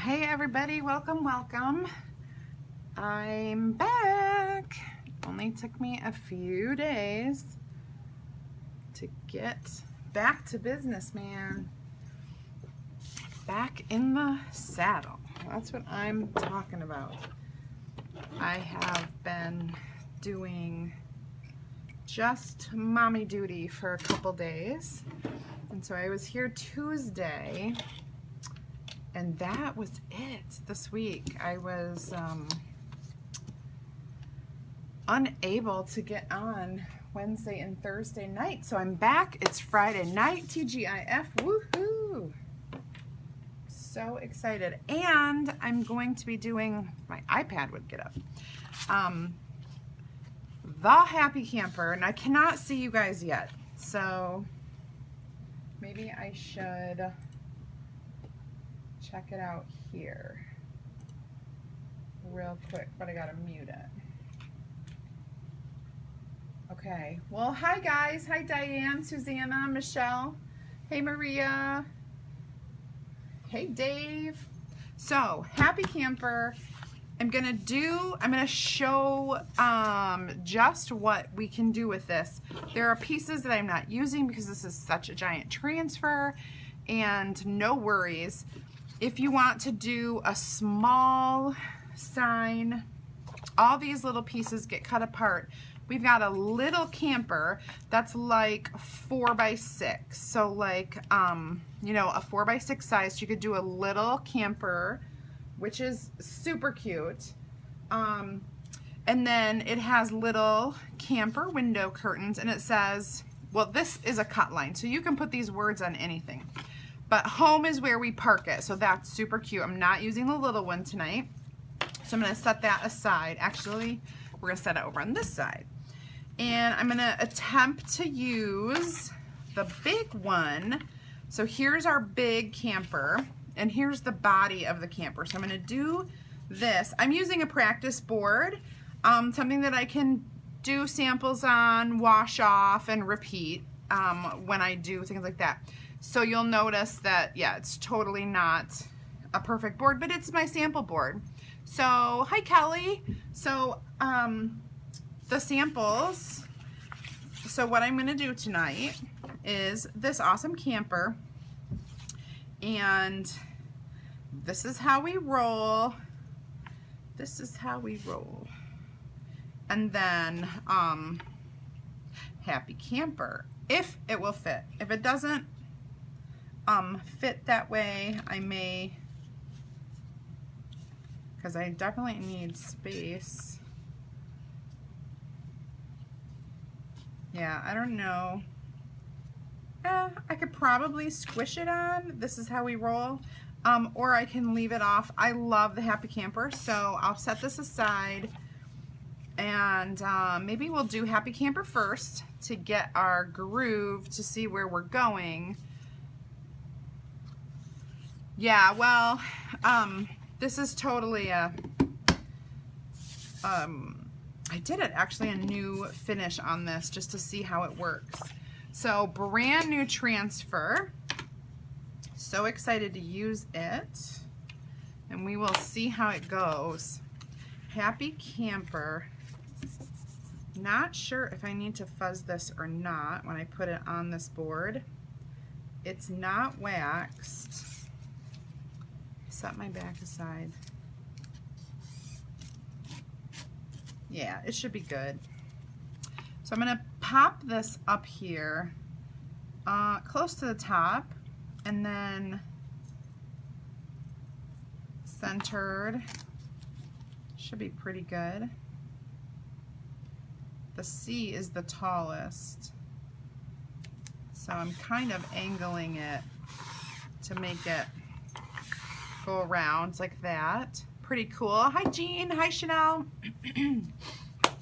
Hey everybody, welcome, welcome. I'm back. Only took me a few days to get back to business, man. Back in the saddle. That's what I'm talking about. I have been doing just mommy duty for a couple days. And so I was here Tuesday. And that was it this week. I was unable to get on Wednesday and Thursday night. So I'm back. It's Friday night, TGIF. Woohoo! So excited. And I'm going to be doing, my iPad would get up. The Happy Camper. And I cannot see you guys yet. So maybe I should check it out here real quick, but I gotta mute it. Okay, well, hi guys. Hi Diane, Susanna, Michelle. Hey Maria. Hey Dave. So, Happy Camper. I'm gonna show just what we can do with this. There are pieces that I'm not using because this is such a giant transfer, and no worries. If you want to do a small sign, all these little pieces get cut apart. We've got a little camper that's like 4x6. So like, you know, a 4x6 size. You could do a little camper, which is super cute. And then it has little camper window curtains, and it says, well, this is a cut line. So you can put these words on anything. But home is where we park it, so that's super cute. I'm not using the little one tonight, so I'm going to set that aside. Actually, we're going to set it over on this side. And I'm going to attempt to use the big one. So here's our big camper, and here's the body of the camper. So I'm going to do this. I'm using a practice board, something that I can do samples on, wash off, and repeat when I do things like that. So you'll notice that, yeah, it's totally not a perfect board, but it's my sample board. So, hi Kelly. So, the samples, so what I'm gonna do tonight is this awesome camper, and this is how we roll. This is how we roll. And then, Happy Camper, if it will fit. If it doesn't fit that way, I may, because I definitely need space. Yeah, I don't know. I could probably squish it on. This is how we roll. Or I can leave it off. I love the Happy Camper, so I'll set this aside, and maybe we'll do Happy Camper first to get our groove to see where we're going. Yeah, well, this is totally a, I did it actually a new finish on this just to see how it works. So brand new transfer. So excited to use it. And we will see how it goes. Happy Camper. Not sure if I need to fuzz this or not when I put it on this board. It's not waxed. Set my back aside. Yeah, it should be good. So I'm going to pop this up here close to the top, and then centered. Should be pretty good. The C is the tallest, so I'm kind of angling it to make it go around like that. Pretty cool. Hi Jean. Hi Chanel.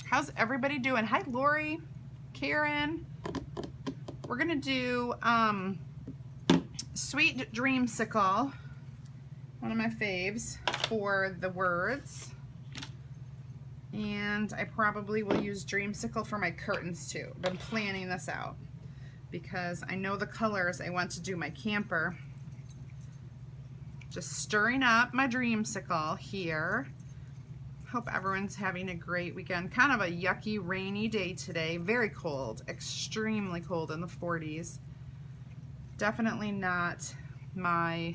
How's everybody doing? Hi Lori. Karen. We're gonna do Sweet Dreamsicle, one of my faves, for the words. And I probably will use Dreamsicle for my curtains too. I've been planning this out because I know the colors I want to do my camper. Just stirring up my dreamsicle here. Hope everyone's having a great weekend. Kind of a yucky, rainy day today. Very cold, extremely cold in the 40s. Definitely not my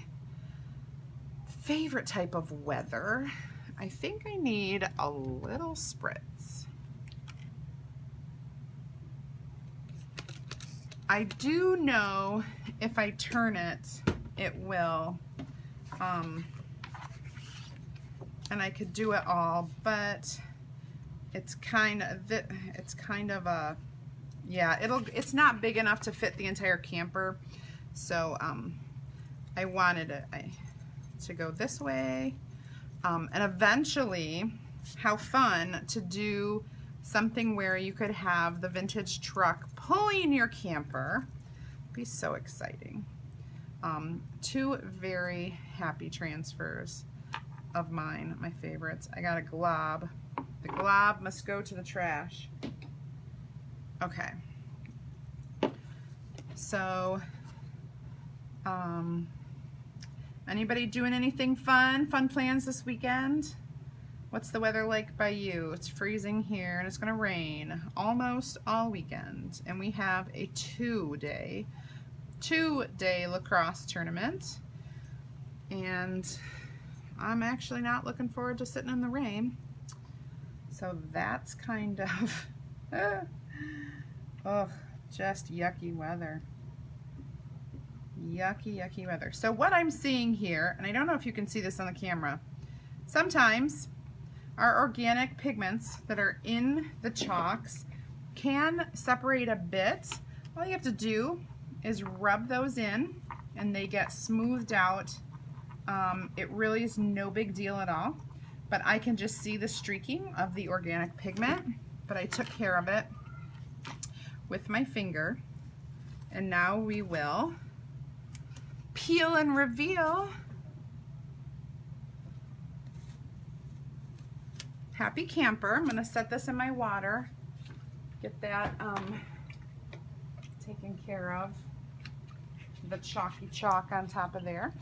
favorite type of weather. I think I need a little spritz. I do know if I turn it, it will. And I could do it all, but it's kind of a, yeah, it's not big enough to fit the entire camper. So I wanted it to go this way. And eventually, how fun to do something where you could have the vintage truck pulling your camper. It'd be so exciting. Two very happy transfers of mine, my favorites. I got a glob. The glob must go to the trash. Okay. So, anybody doing anything fun? Fun plans this weekend? What's the weather like by you? It's freezing here and it's gonna rain almost all weekend. And we have a two-day lacrosse tournament. And I'm actually not looking forward to sitting in the rain. So that's kind of, oh, just yucky weather. Yucky weather. So what I'm seeing here, and I don't know if you can see this on the camera, sometimes our organic pigments that are in the chalks can separate a bit. All you have to do is rub those in and they get smoothed out. It really is no big deal at all, but I can just see the streaking of the organic pigment, but I took care of it with my finger. And now we will peel and reveal. Happy camper. I'm gonna set this in my water, get that taken care of. The chalky chalk on top of there.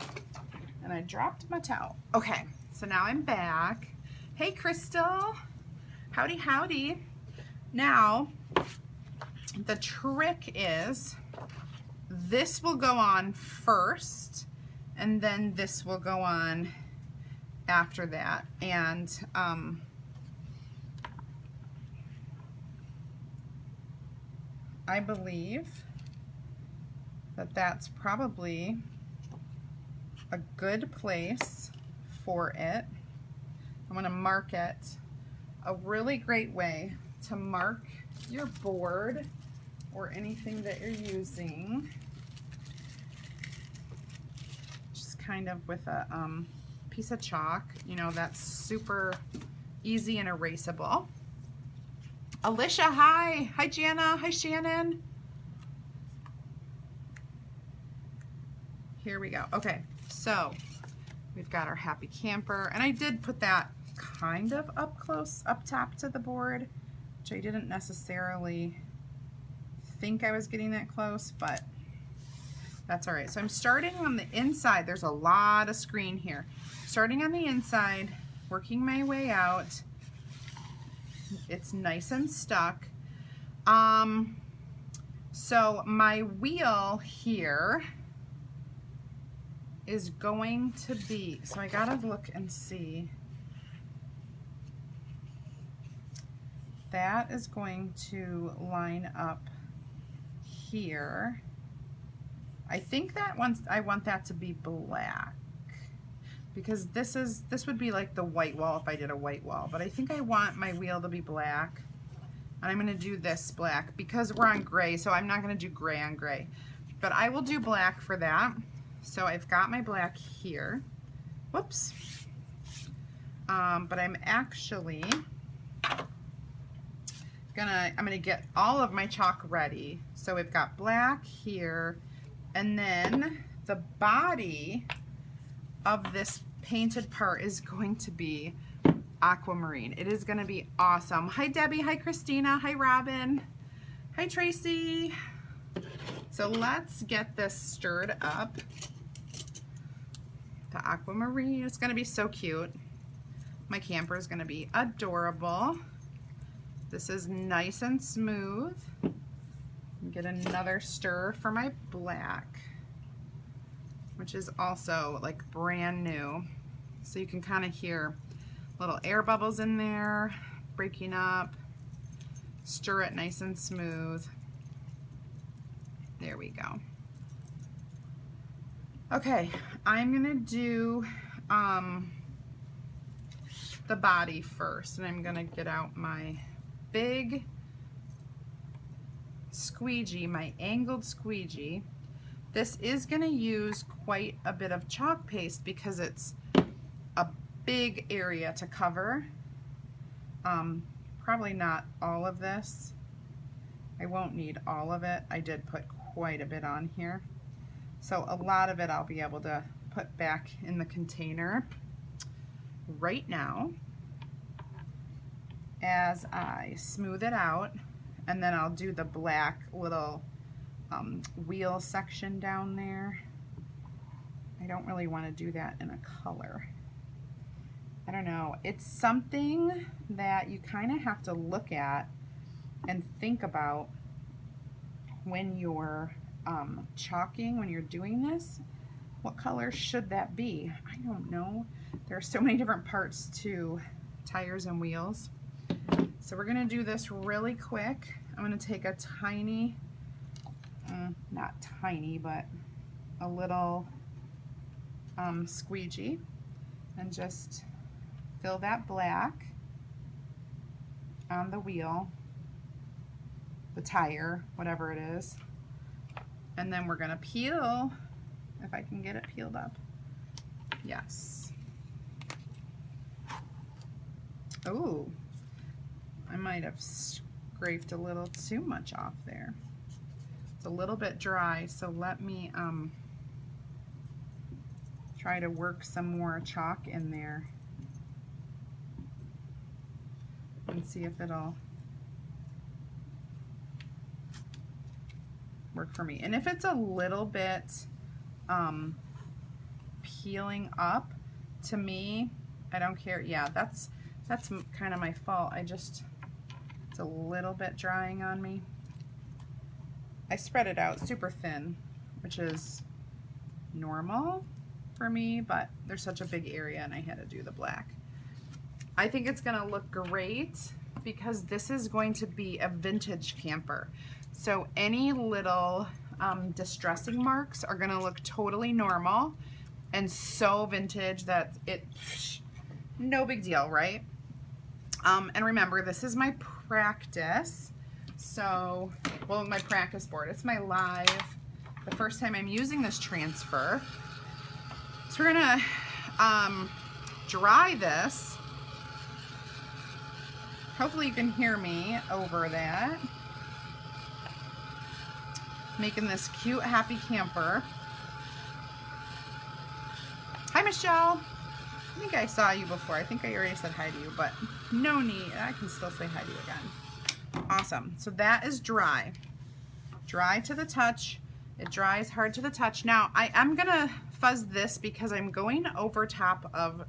And I dropped my towel. Okay, so now I'm back. Hey, Crystal. Howdy, howdy. Now, the trick is this will go on first, and then this will go on after that. And I believe that that's probably a good place for it. I'm going to mark it. A really great way to mark your board or anything that you're using, just kind of with a piece of chalk, you know, that's super easy and erasable. Alicia, hi. Hi, Jana. Hi, Shannon. Here we go. Okay, so we've got our happy camper, and I did put that kind of up close, up top to the board, which I didn't necessarily think I was getting that close, but that's all right. So I'm starting on the inside. There's a lot of screen here. Starting on the inside, working my way out. It's nice and stuck. So my wheel here is going to be, so I gotta look and see. That is going to line up here. I think that I want that to be black, because this would be like the white wall if I did a white wall, but I think I want my wheel to be black. And I'm gonna do this black because we're on gray, so I'm not gonna do gray on gray, but I will do black for that. So I've got my black here. Whoops. But I'm actually I'm gonna get all of my chalk ready. So we've got black here, and then the body of this painted part is going to be aquamarine. It is gonna be awesome. Hi Debbie, hi Christina, hi Robin, hi Tracy. So let's get this stirred up. the aquamarine. It's gonna be so cute. My camper is gonna be adorable. This is nice and smooth. Get another stir for my black, which is also like brand new. So you can kind of hear little air bubbles in there, breaking up. Stir it nice and smooth. There we go. Okay, I'm gonna do the body first, and I'm gonna get out my big squeegee, my angled squeegee. This is gonna use quite a bit of chalk paste because it's a big area to cover. Probably not all of this. I won't need all of it. I did put quite a bit on here. So a lot of it I'll be able to put back in the container right now as I smooth it out, and then I'll do the black little wheel section down there. I don't really want to do that in a color. I don't know. It's something that you kind of have to look at and think about when you're chalking, when you're doing this. What color should that be? I don't know. There are so many different parts to tires and wheels. So we're going to do this really quick. I'm going to take a tiny, not tiny, but a little squeegee and just fill that black on the wheel, the tire, whatever it is. And then we're going to peel, if I can get it peeled up. Yes. Ooh, I might have scraped a little too much off there. It's a little bit dry, so let me try to work some more chalk in there and see if it'll work for me. And if it's a little bit peeling up, to me, I don't care. Yeah, that's kind of my fault. It's a little bit drying on me. I spread it out super thin, which is normal for me, but there's such a big area and I had to do the black. I think it's gonna look great because this is going to be a vintage camper. So any little distressing marks are gonna look totally normal and so vintage that no big deal, right? And remember, this is my practice. So, well, my practice board. It's my live, the first time I'm using this transfer. So we're gonna dry this. Hopefully you can hear me over that. Making this cute, happy camper. Hi, Michelle. I think I saw you before. I think I already said hi to you, but no need. I can still say hi to you again. Awesome. So that is dry. Dry to the touch. It dries hard to the touch. Now, I am going to fuzz this because I'm going over top of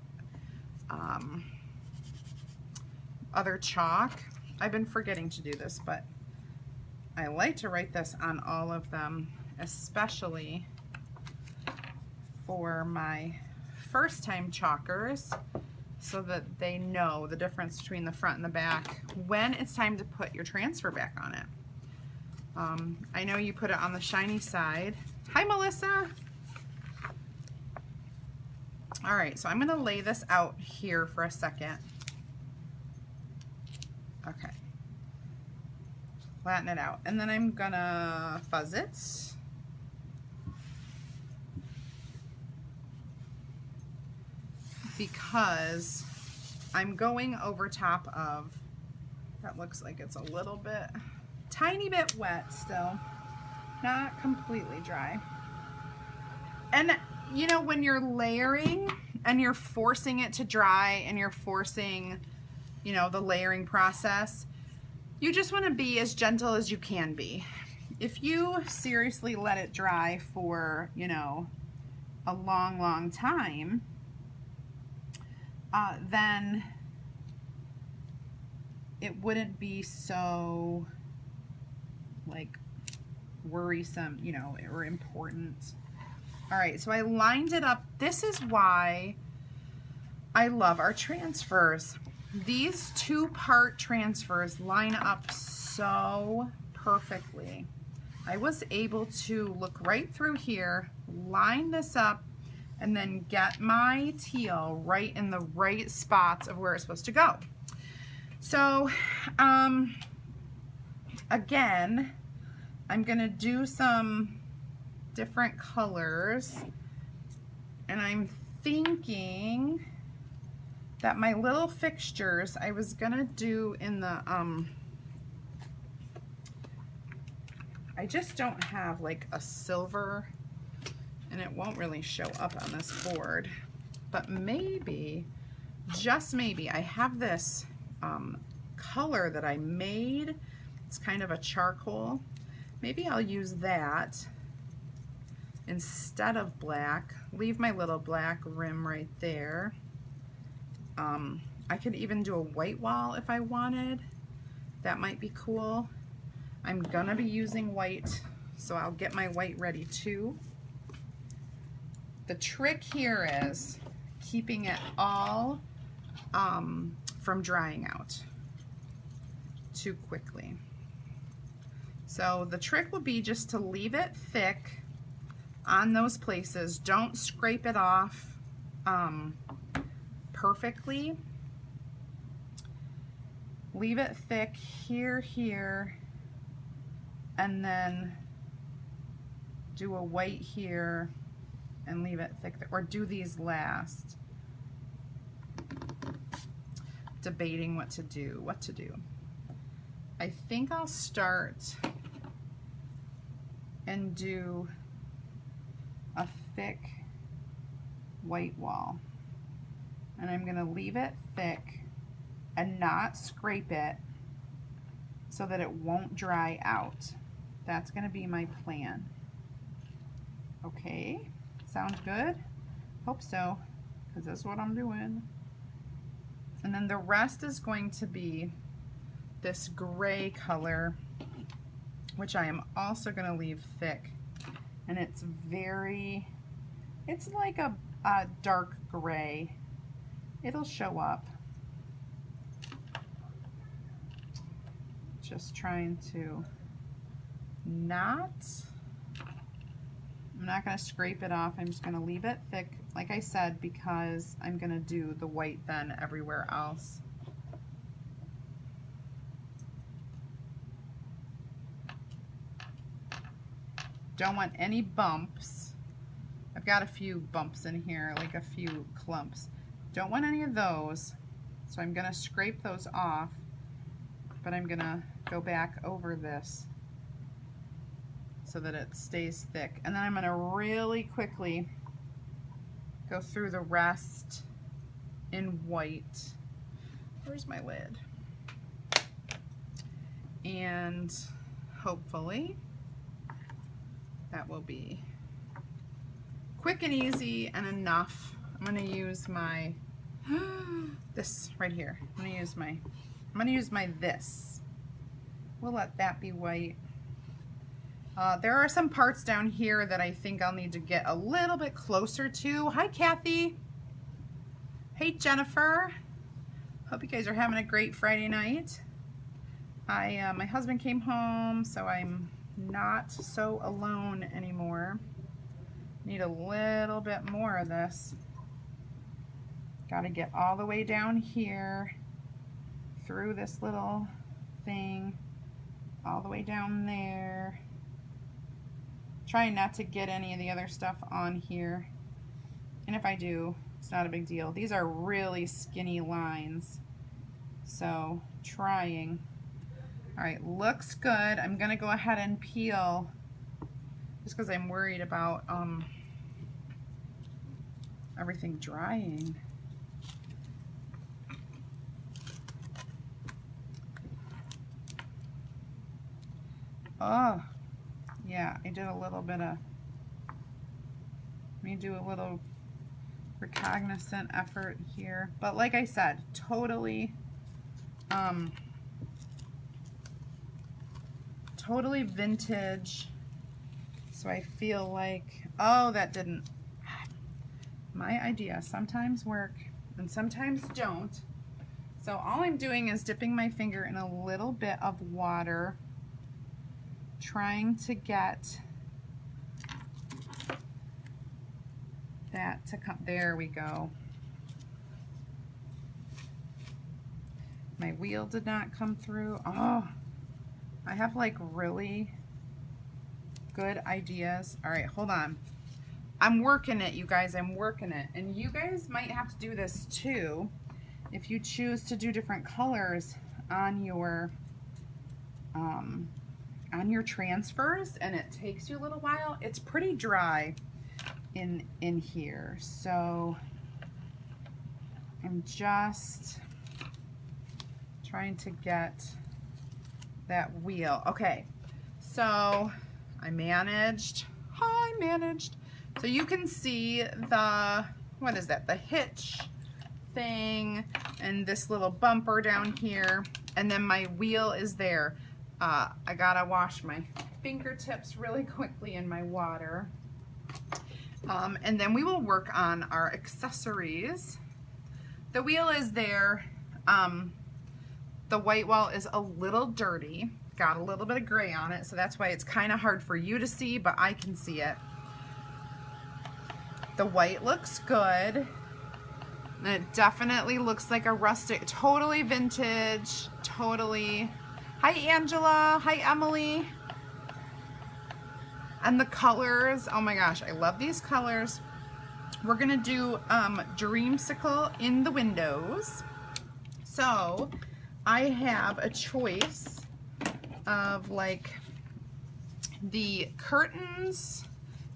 other chalk. I've been forgetting to do this, but I like to write this on all of them, especially for my first time chalkers, so that they know the difference between the front and the back when it's time to put your transfer back on it. I know you put it on the shiny side. Hi, Melissa. All right, so I'm going to lay this out here for a second. Okay. Flatten it out. And then I'm going to fuzz it. Because I'm going over top of, that looks like it's a little bit, tiny bit wet still, not completely dry. And you know, when you're layering and you're forcing it to dry and you're forcing, you know, the layering process, you just want to be as gentle as you can be. If you seriously let it dry for, you know, a long, long time, then it wouldn't be so like worrisome, you know, or important. All right, so I lined it up. This is why I love our transfers. These two-part transfers line up so perfectly. I was able to look right through here, line this up, and then get my teal right in the right spots of where it's supposed to go. So, again, I'm gonna do some different colors, and I'm thinking that my little fixtures I was gonna do in the, I just don't have like a silver, and it won't really show up on this board, but maybe, just maybe, I have this color that I made. It's kind of a charcoal. Maybe I'll use that instead of black. Leave my little black rim right there. I could even do a white wall if I wanted. That might be cool. I'm gonna be using white, so I'll get my white ready too. The trick here is keeping it all from drying out too quickly. So the trick will be just to leave it thick on those places. Don't scrape it off perfectly. Leave it thick here, here, and then do a white here and leave it thick, or do these last. Debating what to do. I think I'll start and do a thick white wall, and I'm gonna leave it thick and not scrape it so that it won't dry out. That's gonna be my plan. Okay, sound good? Hope so, because that's what I'm doing. And then the rest is going to be this gray color, which I am also going to leave thick. And it's it's like a dark gray. It'll show up. Just trying to I'm not going to scrape it off. I'm just going to leave it thick, like I said, because I'm going to do the white then everywhere else. Don't want any bumps. I've got a few bumps in here, like a few clumps. Don't want any of those, so I'm going to scrape those off, but I'm going to go back over this so that it stays thick. And then I'm going to really quickly go through the rest in white. Where's my lid? And hopefully that will be quick and easy and enough. I'm going to use my this right here. I'm going to use my this. We'll let that be white. There are some parts down here that I think I'll need to get a little bit closer to. Hi, Kathy. Hey, Jennifer. Hope you guys are having a great Friday night. My husband came home, so I'm not so alone anymore. Need a little bit more of this. Got to get all the way down here through this little thing, all the way down there. Trying not to get any of the other stuff on here. And if I do, it's not a big deal. These are really skinny lines. So, trying. All right, looks good. I'm gonna go ahead and peel just because I'm worried about everything drying. Oh, yeah, I did a little bit of, me do a little recognizant effort here. But like I said, totally totally vintage. So I feel like, oh, that didn't, my idea sometimes work and sometimes don't. So all I'm doing is dipping my finger in a little bit of water, trying to get that to come. There we go. My wheel did not come through. Oh, I have like really good ideas. All right, hold on. I'm working it, you guys. I'm working it. And you guys might have to do this too if you choose to do different colors on your transfers and it takes you a little while. It's pretty dry in here. So I'm just trying to get that wheel. Okay, so I managed. So you can see the, what is that? The hitch thing and this little bumper down here. And then my wheel is there. I gotta wash my fingertips really quickly in my water. And then we will work on our accessories. The wheel is there. The white wall is a little dirty. Got a little bit of gray on it, so that's why it's kind of hard for you to see, but I can see it. The white looks good. And it definitely looks like a rustic, totally vintage, totally. Hi, Angela. Hi, Emily. And the colors, oh my gosh, I love these colors. We're gonna do Dreamsicle in the windows. So I have a choice of like the curtains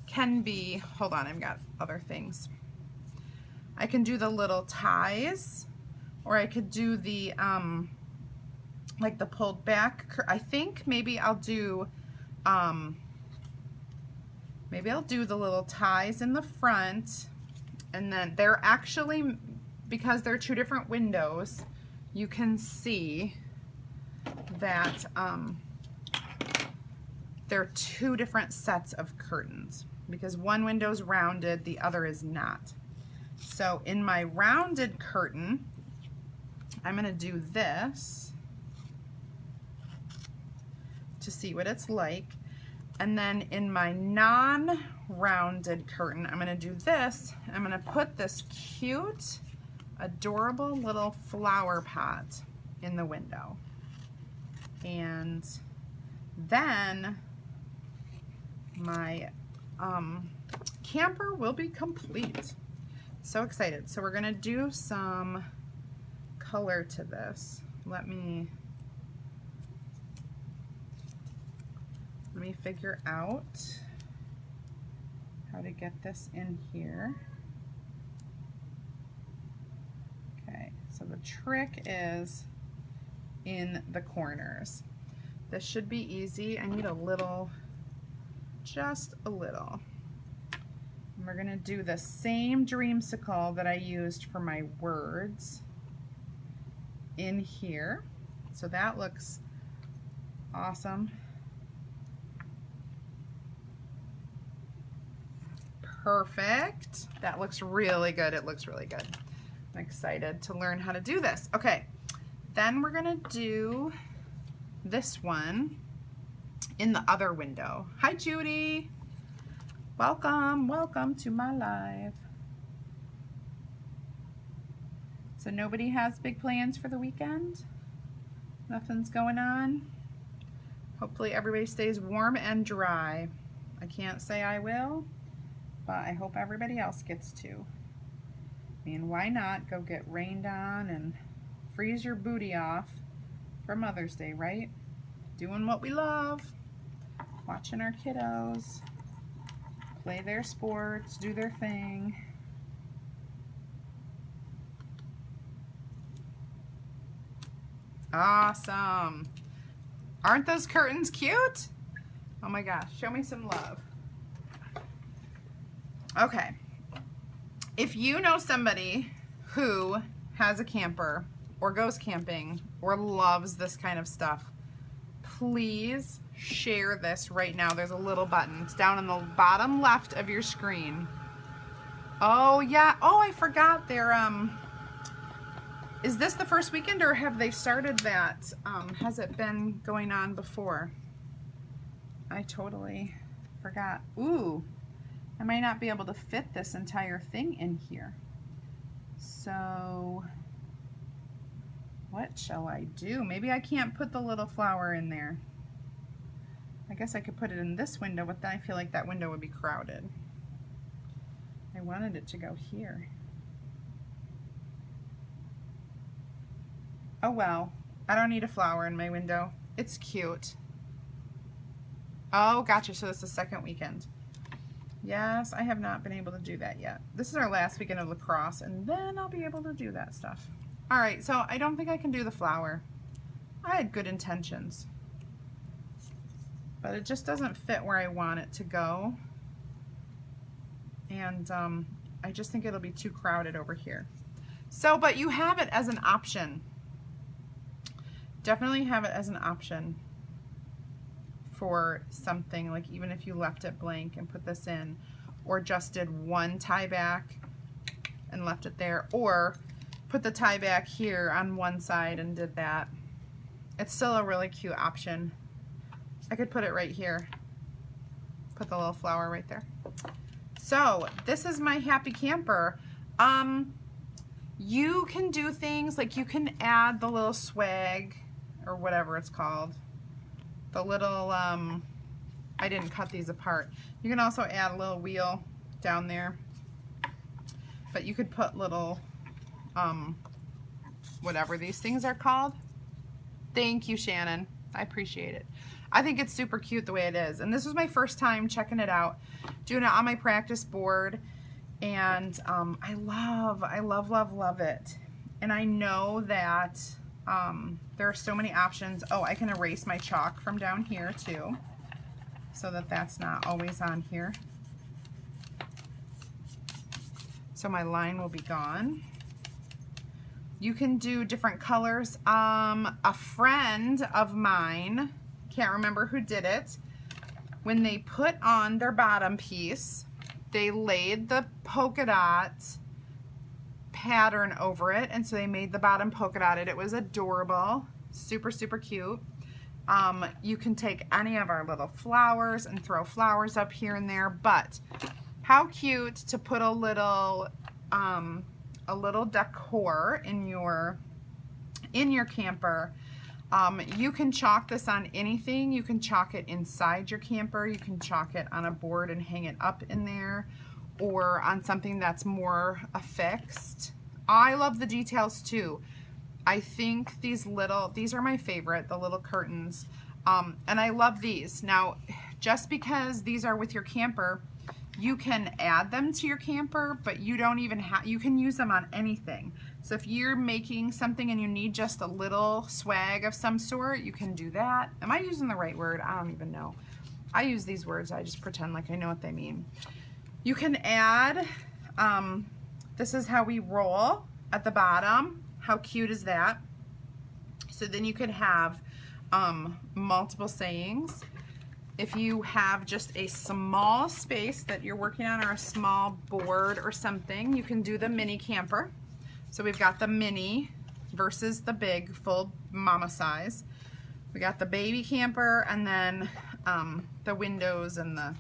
can be, hold on, I've got other things. I can do the little ties, or I could do the like the pulled back. I think maybe I'll do the little ties in the front, and then they're actually, because they're two different windows, you can see that they're two different sets of curtains because one window's rounded, the other is not. So in my rounded curtain, I'm gonna do this to see what it's like. And then in my non-rounded curtain, I'm gonna do this. I'm gonna put this cute, adorable little flower pot in the window. And then my camper will be complete. So excited. So we're gonna do some color to this. Let me figure out how to get this in here. Okay, so the trick is in the corners. This should be easy. I need a little, just a little. And we're gonna do the same Dreamsicle that I used for my words in here. So that looks awesome. Perfect. That looks really good. It looks really good. I'm excited to learn how to do this. Okay, then we're gonna do this one in the other window. Hi, Judy. Welcome, welcome to my live. So nobody has big plans for the weekend? Nothing's going on? Hopefully everybody stays warm and dry. I can't say I will, but I hope everybody else gets to. I mean, why not go get rained on and freeze your booty off for Mother's Day, right? Doing what we love, watching our kiddos play their sports, do their thing. Awesome. Aren't those curtains cute? Oh my gosh, show me some love. Okay. If you know somebody who has a camper or goes camping or loves this kind of stuff, please share this right now. There's a little button. It's down in the bottom left of your screen. Oh yeah. Oh, I forgot. They're is this the first weekend or have they started that? Has it been going on before? I totally forgot. Ooh, I might not be able to fit this entire thing in here. So what shall I do? Maybe I can't put the little flower in there. I guess I could put it in this window, but then I feel like that window would be crowded. I wanted it to go here. Oh well, I don't need a flower in my window. It's cute. Oh, gotcha, so it's the second weekend. Yes, I have not been able to do that yet. This is our last weekend of lacrosse, and then I'll be able to do that stuff. All right, so I don't think I can do the flower. I had good intentions, but it just doesn't fit where I want it to go. And I just think it'll be too crowded over here. So, but you have it as an option. Definitely have it as an option for something, like even if you left it blank and put this in, or just did one tie back and left it there, or put the tie back here on one side and did that. It's still a really cute option. I could put it right here. Put the little flower right there. So this is my happy camper. You can do things like you can add the little swag or whatever it's called. The little, I didn't cut these apart. You can also add a little wheel down there. But you could put little, whatever these things are called. Thank you, Shannon. I appreciate it. I think it's super cute the way it is. And this was my first time checking it out, doing it on my practice board. And I love it. And I know that there are so many options. Oh, I can erase my chalk from down here too, so that that's not always on here. So my line will be gone. You can do different colors. A friend of mine, can't remember who did it, when they put on their bottom piece, they laid the polka dot pattern over it, and so they made the bottom polka dotted. It was adorable, super cute. You can take any of our little flowers and throw flowers up here and there, but how cute to put a little decor in your camper. You can chalk this on anything. You can chalk it inside your camper. You can chalk it on a board and hang it up in there, or on something that's more affixed. I love the details too. I think these are my favorite, the little curtains. And I love these. Now, just because these are with your camper, you can add them to your camper, but you don't even have, you can use them on anything. So if you're making something and you need just a little swag of some sort, you can do that. Am I using the right word? I don't even know. I use these words, I just pretend like I know what they mean. You can add, this is how we roll at the bottom. How cute is that? So then you could have multiple sayings. If you have just a small space that you're working on, or a small board or something, you can do the mini camper. So we've got the mini versus the big full mama size. We got the baby camper, and then the windows and the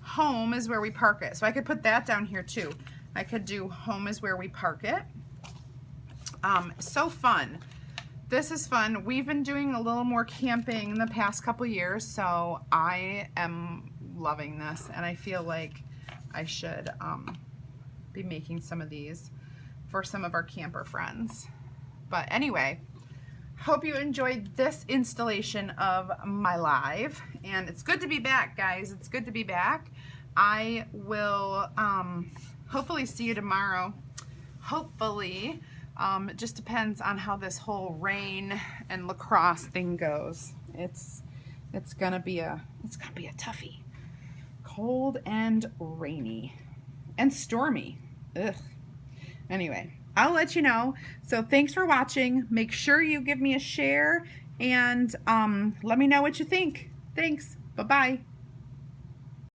home is where we park it. So I could put that down here too. I could do home is where we park it. So fun. This is fun. We've been doing a little more camping in the past couple years, so I am loving this, and I feel like I should be making some of these for some of our camper friends. But anyway, hope you enjoyed this installation of my live, and it's good to be back, guys. It's good to be back. I will hopefully see you tomorrow. Hopefully. It just depends on how this whole rain and lacrosse thing goes. It's gonna be a toughie. Cold and rainy. and stormy. Ugh. Anyway, I'll let you know. So thanks for watching. Make sure you give me a share and let me know what you think. Thanks. Bye-bye.